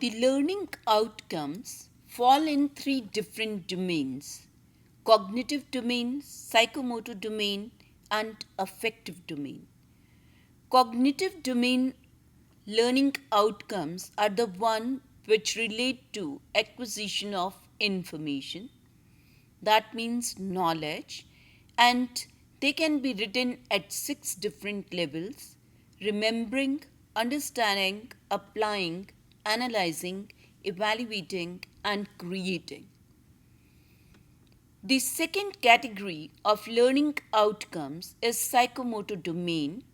The learning outcomes fall in three different domains: cognitive domain, psychomotor domain, and affective domain. Cognitive domain learning outcomes are the one which relate to acquisition of information, that means knowledge, and they can be written at 6 different levels: remembering, understanding, applying, analyzing, evaluating, and creating. The second category of learning outcomes is psychomotor domain,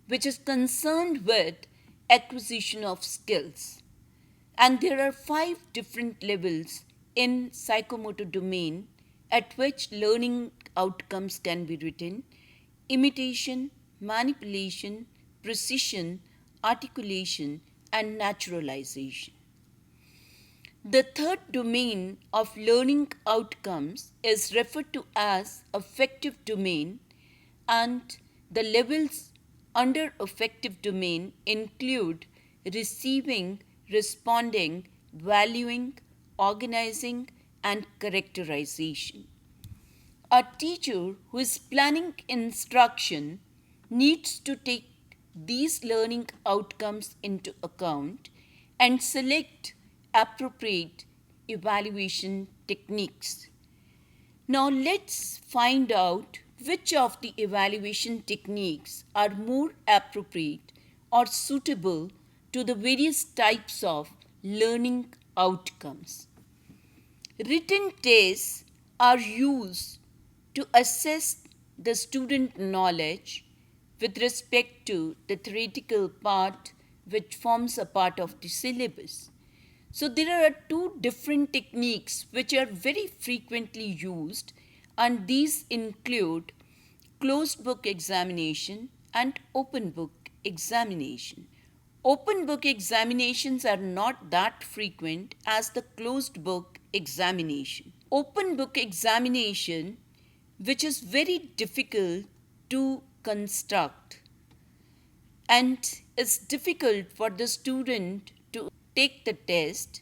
which is concerned with acquisition of skills. And there are 5 different levels in psychomotor domain at which learning outcomes can be written: imitation, manipulation, precision, articulation, and naturalization. The third domain of learning outcomes is referred to as affective domain, and the levels under affective domain include receiving, responding, valuing, organizing, and characterization. A teacher who is planning instruction needs to take these learning outcomes into account and select appropriate evaluation techniques. Now let's find out which of the evaluation techniques are more appropriate or suitable to the various types of learning outcomes. Written tests are used to assess the student knowledge with respect to the theoretical part which forms a part of the syllabus. So there are 2 different techniques which are very frequently used, and these include closed book examination and open book examination. Open book examinations are not that frequent as the closed book examination. Open book examination, which is very difficult to construct and it's difficult for the student to take the test,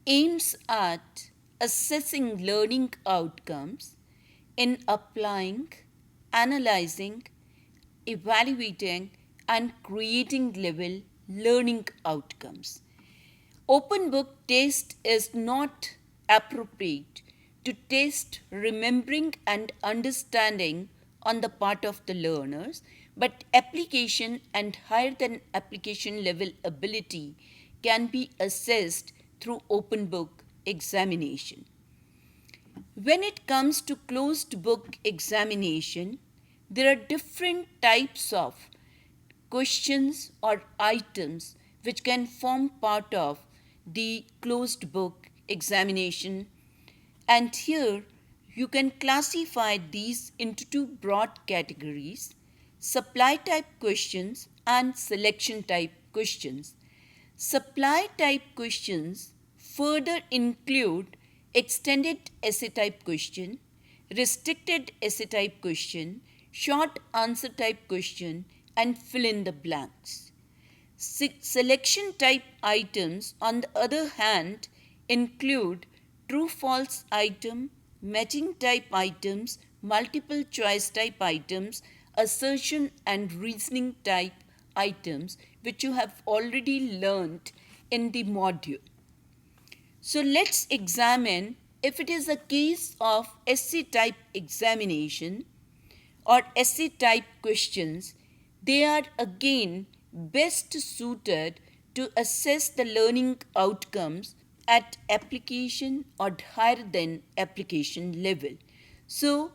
aims at assessing learning outcomes in applying, analyzing, evaluating, and creating level learning outcomes. Open book test is not appropriate to test remembering and understanding on the part of the learners, but application and higher than application level ability can be assessed through open book examination. When it comes to closed book examination, there are different types of questions or items which can form part of the closed book examination, and here you can classify these into 2 broad categories: supply type questions and selection type questions. Supply type questions further include extended essay type question, restricted essay type question, short answer type question, and fill in the blanks. Selection type items, on the other hand, include true false item, matching type items, multiple choice type items, assertion and reasoning type items, which you have already learned in the module. So let's examine if it is a case of essay type examination or essay type questions. They are again best suited to assess the learning outcomes at application or higher than application level. So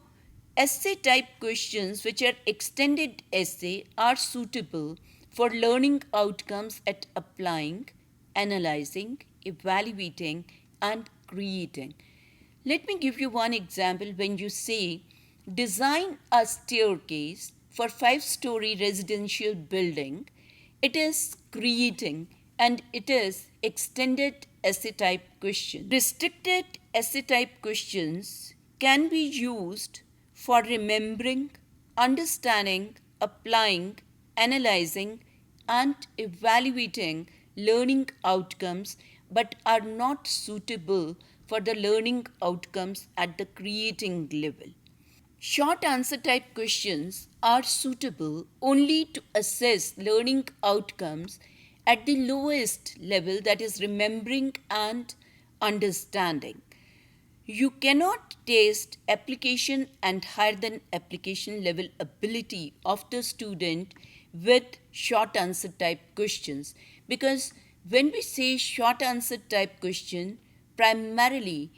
essay type questions, which are extended essay, are suitable for learning outcomes at applying, analyzing, evaluating, and creating. Let me give you one example. When you say design a staircase for 5-story residential building, it is creating and it is extended essay type question. Restricted essay type questions can be used for remembering, understanding, applying, analyzing, and evaluating learning outcomes but are not suitable for the learning outcomes at the creating level. Short answer type questions are suitable only to assess learning outcomes at the lowest level, that is, remembering and understanding. You cannot test application and higher than application level ability of the student with short answer type questions, because when we say short answer type question, primarily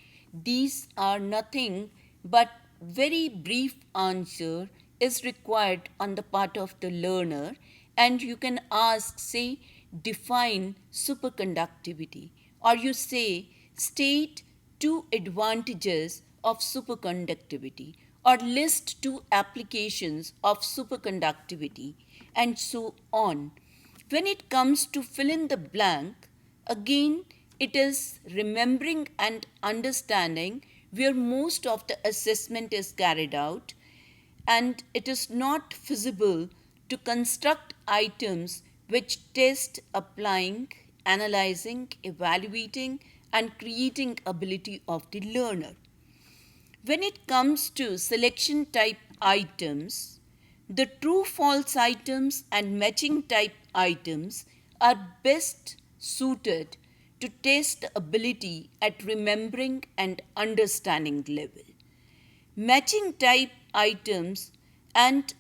these are nothing but very brief answer is required on the part of the learner, and you can ask, say, define superconductivity, or you say state two advantages of superconductivity, or list two applications of superconductivity, and so on. When it comes to fill in the blank, again it is remembering and understanding where most of the assessment is carried out, and it is not feasible to construct items which test applying, analyzing, evaluating, and creating ability of the learner. When it comes to selection type items, the true false items and matching type items are best suited to test the ability at remembering and understanding level. Matching type items and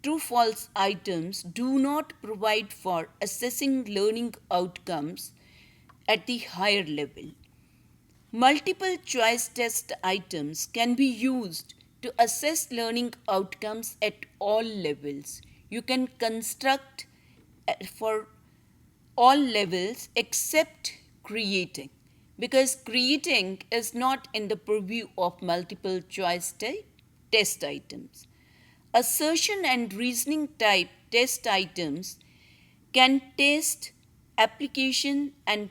true false items do not provide for assessing learning outcomes at the higher level. Multiple choice test items can be used to assess learning outcomes at all levels. You can construct for all levels except creating, because creating is not in the purview of multiple choice type test items. Assertion and reasoning type test items can test application and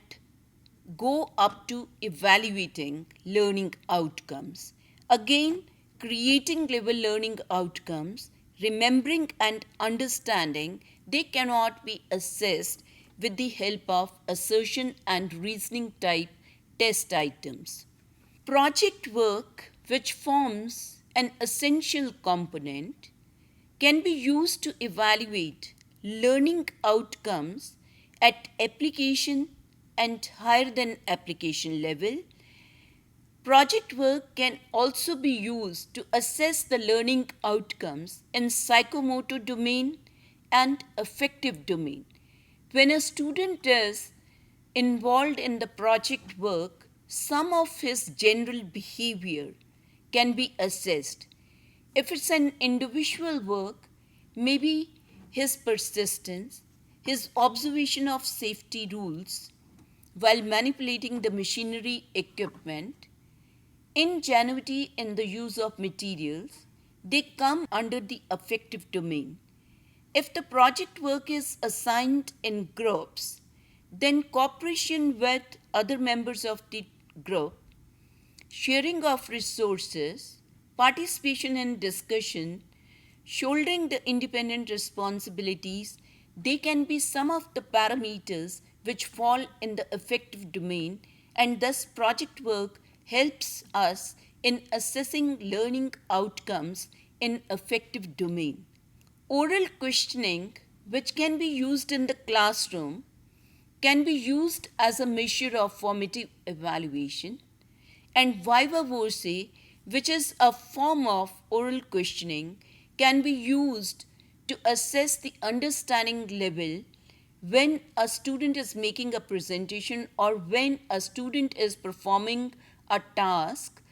go up to evaluating learning outcomes. Again, creating level learning outcomes, remembering and understanding, they cannot be assessed with the help of assertion and reasoning type test items. Project work, which forms an essential component, can be used to evaluate learning outcomes at application and higher than application level. Project work can also be used to assess the learning outcomes in psychomotor domain and affective domain. When a student is involved in the project work, some of his general behavior can be assessed. If it's an individual work, maybe his persistence, his observation of safety rules while manipulating the machinery equipment, ingenuity in the use of materials, they come under the affective domain. If the project work is assigned in groups, then cooperation with other members of the group, sharing of resources, participation in discussion, shouldering the independent responsibilities, they can be some of the parameters which fall in the affective domain, and thus project work helps us in assessing learning outcomes in affective domain. Oral questioning, which can be used in the classroom, can be used as a measure of formative evaluation, and viva voce, which is a form of oral questioning, can be used to assess the understanding level when a student is making a presentation or when a student is performing a task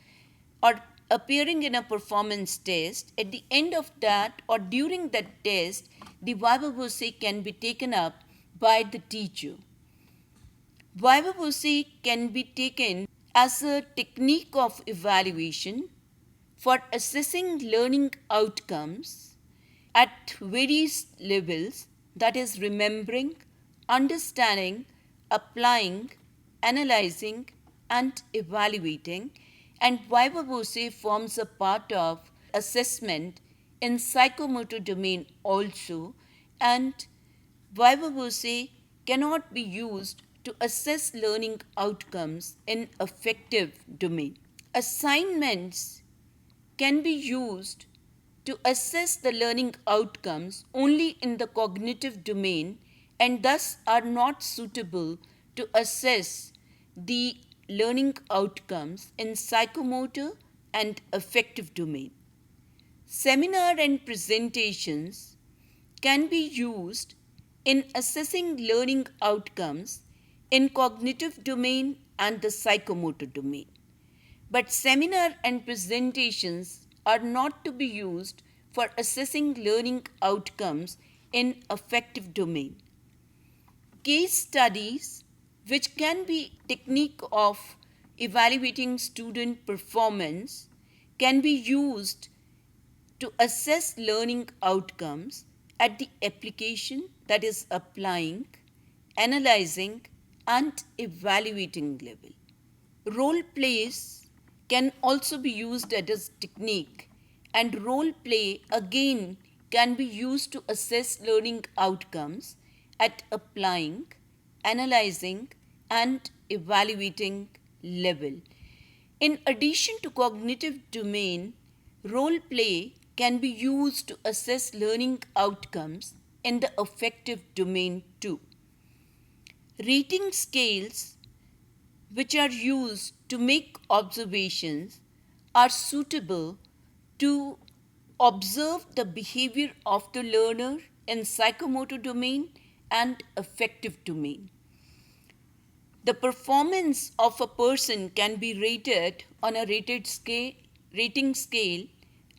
or appearing in a performance test. At the end of that or during that test, the viva voce can be taken up by the teacher. Viva voce can be taken as a technique of evaluation for assessing learning outcomes at various levels, that is, remembering, understanding, applying, analyzing, and evaluating. And viva voce forms a part of assessment in psychomotor domain also, and viva voce cannot be used to assess learning outcomes in affective domain. Assignments can be used to assess the learning outcomes only in the cognitive domain and thus are not suitable to assess the learning outcomes in psychomotor and affective domain. Seminar and presentations can be used in assessing learning outcomes in cognitive domain and the psychomotor domain. But seminar and presentations are not to be used for assessing learning outcomes in affective domain. Case studies, which can be technique of evaluating student performance, can be used to assess learning outcomes at the application, that is applying, analyzing and evaluating level. Role plays can also be used as a technique, and role play again can be used to assess learning outcomes at applying, analyzing and evaluating level. In addition to cognitive domain, role play can be used to assess learning outcomes in the affective domain too. Rating scales, which are used to make observations, are suitable to observe the behavior of the learner in psychomotor domain and affective domain. The performance of a person can be rated on a rating scale,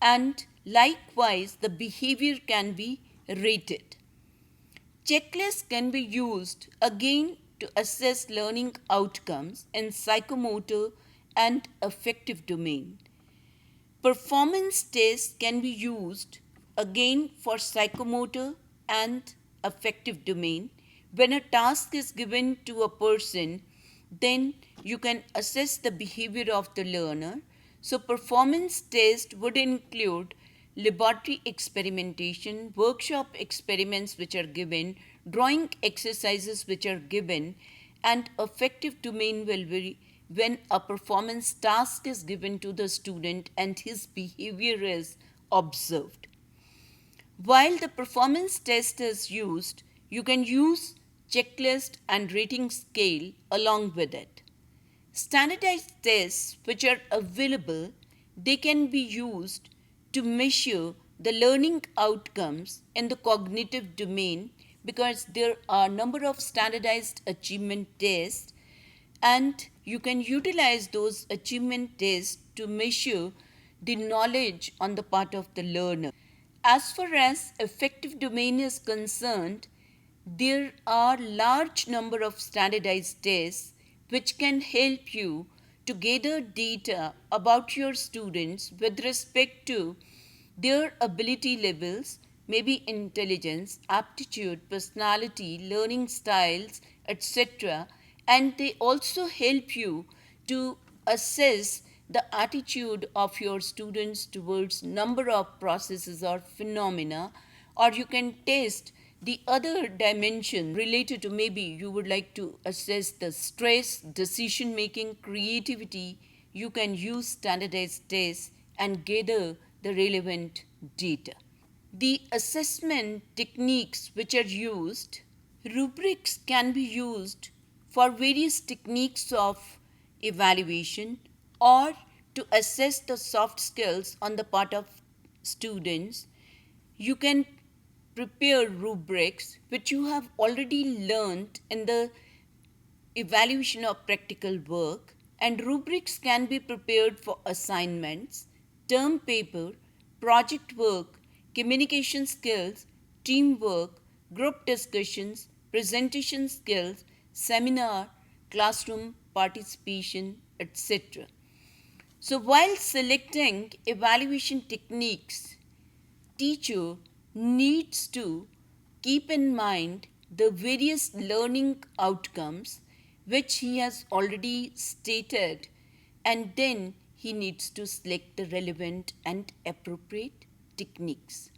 and likewise the behavior can be rated. Checklists can be used again to assess learning outcomes in psychomotor and affective domain. Performance tests can be used again for psychomotor and affective domain. When a task is given to a person, then you can assess the behavior of the learner. So performance test would include laboratory experimentation, workshop experiments which are given, drawing exercises which are given, and affective domain will be when a performance task is given to the student and his behavior is observed. While the performance test is used, you can use checklist and rating scale along with it. Standardized tests which are available, they can be used to measure the learning outcomes in the cognitive domain because there are number of standardized achievement tests, and you can utilize those achievement tests to measure the knowledge on the part of the learner. As far as affective domain is concerned, there are large number of standardized tests which can help you to gather data about your students with respect to their ability levels, maybe intelligence, aptitude, personality, learning styles, etc. And they also help you to assess the attitude of your students towards number of processes or phenomena, or you can test the other dimension related to, maybe you would like to assess the stress, decision making, creativity. You can use standardized tests and gather the relevant data. The assessment techniques which are used, rubrics can be used for various techniques of evaluation or to assess the soft skills on the part of students. You can prepare rubrics which you have already learned in the evaluation of practical work, and rubrics can be prepared for assignments, term paper, project work, communication skills, teamwork, group discussions, presentation skills, seminar, classroom participation, etc. So while selecting evaluation techniques, teacher needs to keep in mind the various learning outcomes which he has already stated, and then he needs to select the relevant and appropriate techniques.